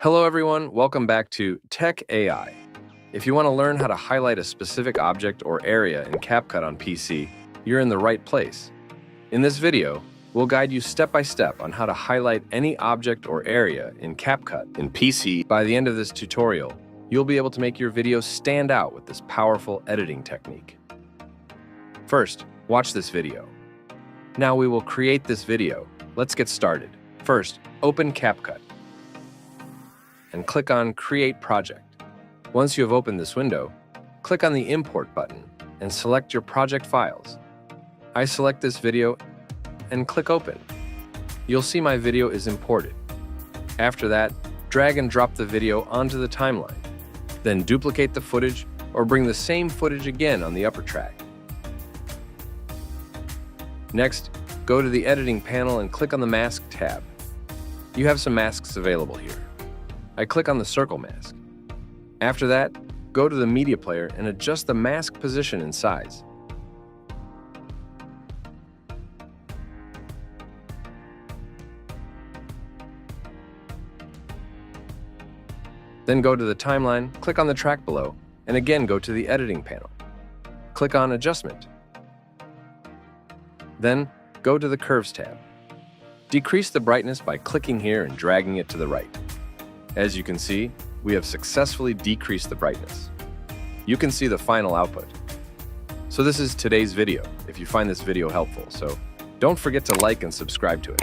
Hello everyone, welcome back to Tech AI. If you want to learn how to highlight a specific object or area in CapCut on PC, you're in the right place. In this video, we'll guide you step by step on how to highlight any object or area in CapCut in PC. By the end of this tutorial, you'll be able to make your video stand out with this powerful editing technique. First, watch this video. Now we will create this video. Let's get started. First, open CapCut and click on Create Project. Once you have opened this window, click on the Import button and select your project files. I select this video and click Open. You'll see my video is imported. After that, drag and drop the video onto the timeline. Then duplicate the footage or bring the same footage again on the upper track. Next, go to the Editing panel and click on the Mask tab. You have some masks available here. I click on the circle mask. After that, go to the media player and adjust the mask position and size. Then go to the timeline, click on the track below, and again go to the Editing panel. Click on Adjustment. Then go to the Curves tab. Decrease the brightness by clicking here and dragging it to the right. As you can see, we have successfully decreased the brightness. You can see the final output. So this is today's video, if you find this video helpful, so don't forget to like and subscribe to it.